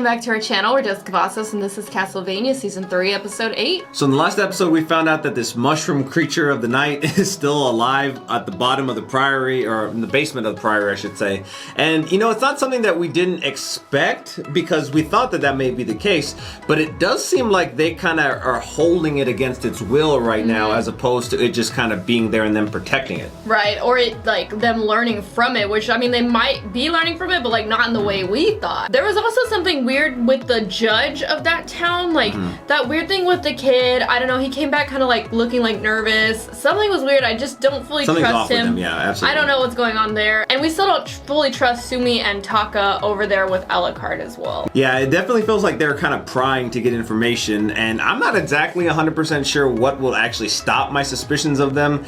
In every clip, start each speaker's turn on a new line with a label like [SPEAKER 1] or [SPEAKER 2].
[SPEAKER 1] back to our channel. We're Des Cavazos, and this is Castlevania Season 3, Episode 8.
[SPEAKER 2] So in the last episode, we found out that this mushroom creature of the night is still alive at the bottom of the priory, or in the basement of the priory, I should say. And, you know, it's not something that we didn't expect, because we thought that that may be the case, but it does seem like they kind of are holding it against its will right now, as opposed to it just kind of being there and then protecting it.
[SPEAKER 1] Right, or it, like, them learning from it, which, I mean, they might be learning from it, but, like, not in the way we thought. There was also something weird with the judge of that town, like, that weird thing with the kid. I don't know, he came back kind of, like, looking, like, nervous. Something was weird. I just don't fully
[SPEAKER 2] Something's
[SPEAKER 1] trust
[SPEAKER 2] off with
[SPEAKER 1] him.
[SPEAKER 2] Yeah, absolutely.
[SPEAKER 1] I don't know what's going on there. And we still don't fully trust Sumi and Taka over there with Alucard as well.
[SPEAKER 2] Yeah, it definitely feels like they're kind of prying to get information, and I'm not exactly 100% sure what will actually stop my suspicions of them.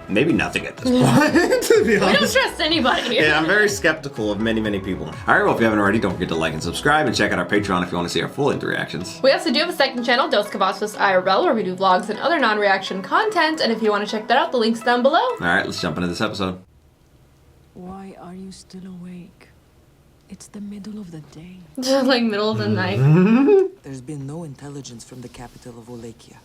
[SPEAKER 2] Maybe nothing at this point, to be honest.
[SPEAKER 1] We don't trust anybody.
[SPEAKER 2] Yeah, I'm very skeptical of many, many people. Alright, well, if you haven't already, don't forget to like and subscribe, and check out our Patreon if you want to see our full reactions.
[SPEAKER 1] We also do have a second channel, Dos Cavazos IRL, where we do vlogs and other non-reaction content, and if you want to check that out, the link's down below.
[SPEAKER 2] Alright, let's jump into this episode.
[SPEAKER 3] Why are you still awake? It's the middle of the day.
[SPEAKER 1] Just like middle of the night.
[SPEAKER 4] There's been no intelligence from the capital of Wallachia.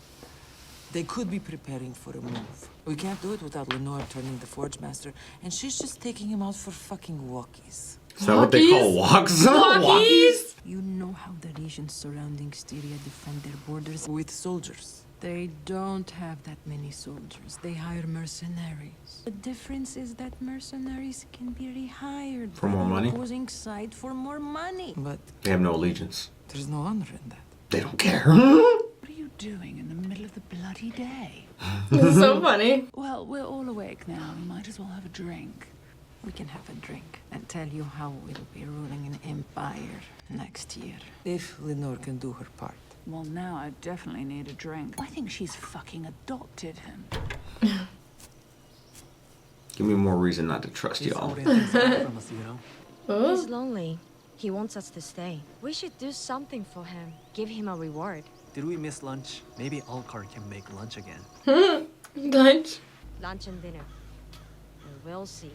[SPEAKER 4] They could be preparing for a move. We can't do it without Lenore turning the Forge Master, and she's just taking him out for fucking walkies.
[SPEAKER 2] Is that what they call walks?
[SPEAKER 1] Walkies?
[SPEAKER 3] You know how the regions surrounding Styria defend their borders?
[SPEAKER 4] With soldiers.
[SPEAKER 3] They don't have that many soldiers. They hire mercenaries. The difference is that mercenaries can be rehired
[SPEAKER 2] For more money?
[SPEAKER 3] the opposing side for more money.
[SPEAKER 4] But
[SPEAKER 2] They have no allegiance.
[SPEAKER 4] there's no honor in that.
[SPEAKER 2] They don't care.
[SPEAKER 3] What are you doing in the middle of the bloody day?
[SPEAKER 1] It's so funny.
[SPEAKER 3] Well, we're all awake now. We might as well have a drink. We can have a drink and tell you how we'll be ruling an empire next year.
[SPEAKER 4] If Lenore can do her part.
[SPEAKER 3] Well, now I definitely need a drink. I think she's fucking adopted him.
[SPEAKER 2] Give me more reason not to trust y'all.
[SPEAKER 5] He's
[SPEAKER 1] Oh.
[SPEAKER 5] lonely. He wants us to stay. We should do something for him. Give him a reward.
[SPEAKER 6] Did we miss lunch? Maybe Alucard can make lunch again.
[SPEAKER 1] Lunch.
[SPEAKER 5] Lunch and dinner. And we'll see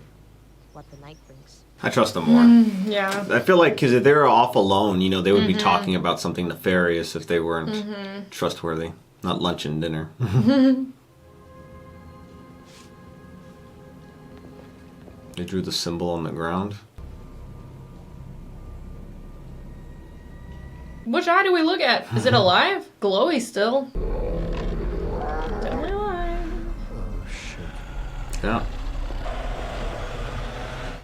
[SPEAKER 5] what the night brings.
[SPEAKER 2] I trust them more.
[SPEAKER 1] Yeah.
[SPEAKER 2] I feel like, because if they were off alone, you know, they would be talking about something nefarious if they weren't trustworthy. Not lunch and dinner. They drew the symbol on the ground.
[SPEAKER 1] Which eye do we look at? Is it alive? Glowy still. Definitely alive.
[SPEAKER 2] Yeah.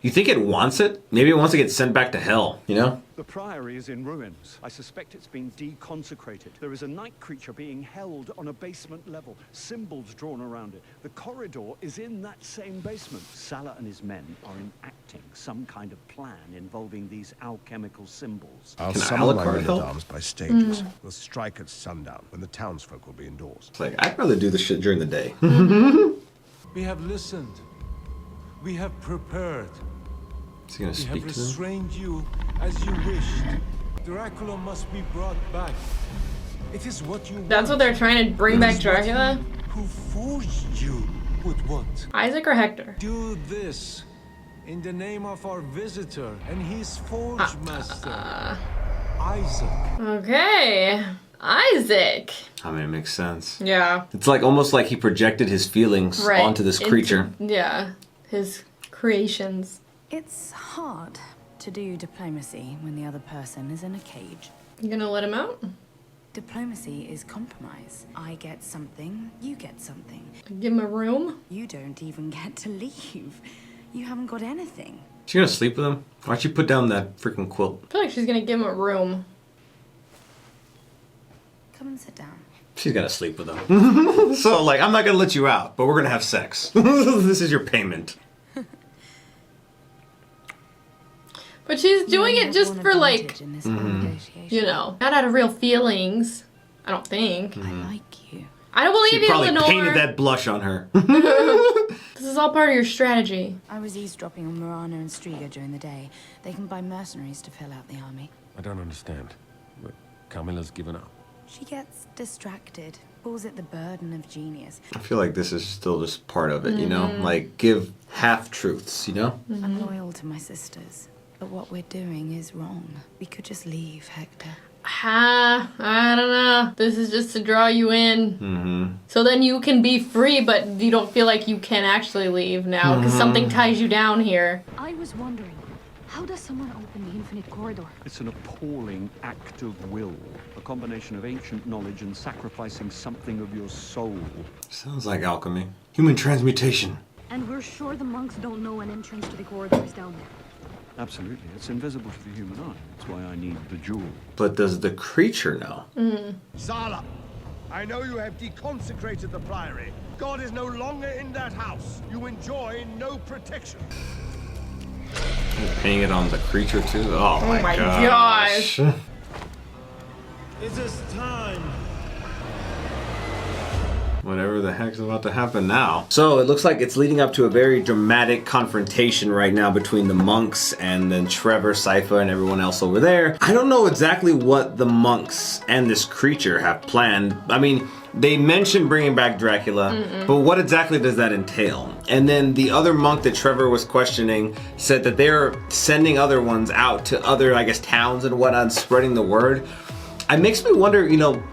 [SPEAKER 2] You think it wants it? Maybe it wants to get sent back to hell, you know?
[SPEAKER 7] The priory is in ruins. I suspect it's been deconsecrated. There is a night creature being held on a basement level, symbols drawn around it. The corridor is in that same basement. Salah and his men are enacting some kind of plan involving these alchemical symbols.
[SPEAKER 8] I'll
[SPEAKER 2] Can
[SPEAKER 8] summon my
[SPEAKER 2] Alucard
[SPEAKER 8] men at
[SPEAKER 2] help?
[SPEAKER 8] arms by stages. We'll strike at sundown when the townsfolk will be indoors.
[SPEAKER 2] It's like, I'd rather do this shit during the day.
[SPEAKER 9] We have listened. We have prepared.
[SPEAKER 2] Is he gonna
[SPEAKER 9] We have
[SPEAKER 2] speak to them?
[SPEAKER 9] restrained you as you wished. Dracula must be brought back. It is what you
[SPEAKER 1] That's what
[SPEAKER 9] want.
[SPEAKER 1] they're trying to bring
[SPEAKER 9] It
[SPEAKER 1] back
[SPEAKER 9] is what
[SPEAKER 1] Dracula?
[SPEAKER 9] he who forged you would want.
[SPEAKER 1] Isaac or Hector?
[SPEAKER 9] Do this in the name of our visitor and his forge master, Isaac.
[SPEAKER 1] Okay. Isaac.
[SPEAKER 2] I mean, it makes sense.
[SPEAKER 1] Yeah.
[SPEAKER 2] It's like almost like he projected his feelings
[SPEAKER 1] Right.
[SPEAKER 2] onto this creature.
[SPEAKER 1] Yeah. His creations.
[SPEAKER 10] It's hard to do diplomacy when the other person is in a cage.
[SPEAKER 1] You gonna let him out?
[SPEAKER 10] Diplomacy is compromise. I get something, you get something.
[SPEAKER 1] Give him a room?
[SPEAKER 10] You don't even get to leave. You haven't got anything.
[SPEAKER 2] She gonna sleep with him? Why'd you put down that freaking quilt?
[SPEAKER 1] I feel like she's gonna give him a room.
[SPEAKER 10] Come and sit down.
[SPEAKER 2] She's gonna sleep with him. So, like, I'm not gonna let you out, but we're gonna have sex. This is your payment.
[SPEAKER 1] But she's doing it just for, like,
[SPEAKER 10] In this whole negotiation.
[SPEAKER 1] you know, not out of real feelings. I don't think.
[SPEAKER 10] I like you.
[SPEAKER 1] I don't
[SPEAKER 2] She
[SPEAKER 1] believe you,
[SPEAKER 2] probably
[SPEAKER 1] Lenore.
[SPEAKER 2] painted that blush on her.
[SPEAKER 1] This is all part of your strategy.
[SPEAKER 10] I was eavesdropping on Murano and Striga during the day. They can buy mercenaries to fill out the army.
[SPEAKER 9] I don't understand, but Carmilla's given up.
[SPEAKER 10] She gets distracted, calls it the burden of genius.
[SPEAKER 2] I feel like this is still just part of it, you know? Like, give half-truths, you know?
[SPEAKER 10] I'm loyal to my sisters. But what we're doing is wrong. We could just leave, Hector.
[SPEAKER 1] I don't know. This is just to draw you in. So then you can be free, but you don't feel like you can actually leave now because something ties you down here.
[SPEAKER 11] I was wondering, how does someone open the infinite corridor?
[SPEAKER 7] It's an appalling act of will. A combination of ancient knowledge and sacrificing something of your soul.
[SPEAKER 2] Sounds like alchemy. Human transmutation.
[SPEAKER 11] And we're sure the monks don't know an entrance to the corridor is down there.
[SPEAKER 7] Absolutely. It's invisible to the human eye. That's why I need the jewel.
[SPEAKER 2] But does the creature know?
[SPEAKER 8] Zala, I know you have deconsecrated the priory. God is no longer in that house. You enjoy no protection.
[SPEAKER 2] Paying it on the creature too? Oh my
[SPEAKER 1] gosh.
[SPEAKER 9] It is time.
[SPEAKER 2] Whatever the heck's about to happen now. So it looks like it's leading up to a very dramatic confrontation right now between the monks and then Trevor, Sypha, and everyone else over there. I don't know exactly what the monks and this creature have planned. I mean, they mentioned bringing back Dracula, but what exactly does that entail? And then the other monk that Trevor was questioning said that they're sending other ones out to other, I guess, towns and whatnot, spreading the word. It makes me wonder, you know,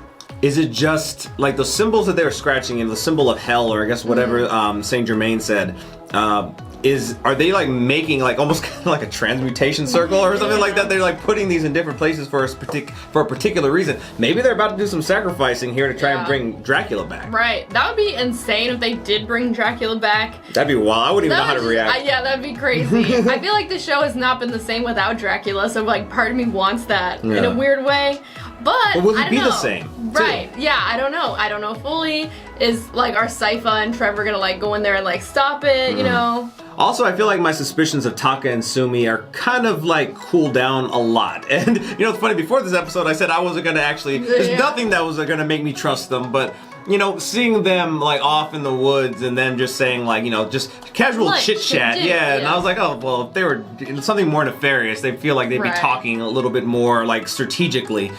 [SPEAKER 2] is it just like the symbols that they were scratching in the symbol of hell, or I guess whatever Saint Germain said? Are they like making like almost kind of like a transmutation circle or something like that? They're like putting these in different places for a particular reason. Maybe they're about to do some sacrificing here to try and bring Dracula back.
[SPEAKER 1] Right. That would be insane if they did bring Dracula back.
[SPEAKER 2] That'd be wild. I wouldn't even know how to react.
[SPEAKER 1] Yeah, that'd be crazy. I feel like the show has not been the same without Dracula, so like part of me wants that in a weird way. But
[SPEAKER 2] will
[SPEAKER 1] I
[SPEAKER 2] he
[SPEAKER 1] don't
[SPEAKER 2] be
[SPEAKER 1] know.
[SPEAKER 2] the same?
[SPEAKER 1] Right. Yeah, I don't know. I don't know fully. Is like our Sypha and Trevor gonna like go in there and like stop it, you know?
[SPEAKER 2] Also, I feel like my suspicions of Taka and Sumi are kind of like cooled down a lot. And you know, it's funny, before this episode I said I wasn't gonna actually, there's nothing that was gonna make me trust them, but you know, seeing them like off in the woods and them just saying like, you know, just casual like, chit chat, and I was like, oh well, if they were something more nefarious, they feel like they'd be talking a little bit more like strategically.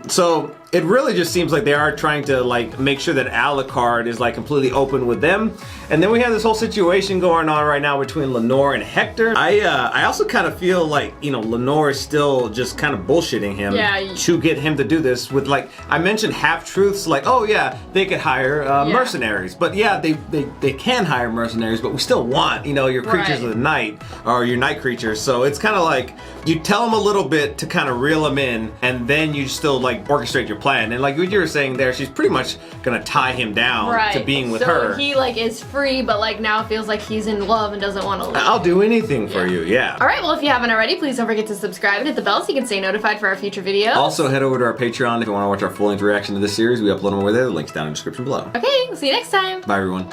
[SPEAKER 2] So it really just seems like they are trying to like make sure that Alucard is like completely open with them. And then we have this whole situation going on right now between Lenore and Hector. I also kind of feel like, you know, Lenore is still just kind of bullshitting him to get him to do this with like, I mentioned half-truths like, oh yeah, they could hire mercenaries. But yeah, they can hire mercenaries, but we still want, you know, your creatures of the night or your night creatures. So it's kind of like you tell them a little bit to kind of reel them in, and then you still like orchestrate your plan. And like what you were saying there, she's pretty much gonna tie him down to being with her.
[SPEAKER 1] So he like is free, but like now feels like he's in love and doesn't want to leave.
[SPEAKER 2] I'll do anything for you,
[SPEAKER 1] All right, well if you haven't already, please don't forget to subscribe and hit the bell so you can stay notified for our future videos.
[SPEAKER 2] Also head over to our Patreon if you want to watch our full-length reaction to this series. We upload them over there. The link's down in the description below.
[SPEAKER 1] Okay, we'll see you next time.
[SPEAKER 2] Bye everyone.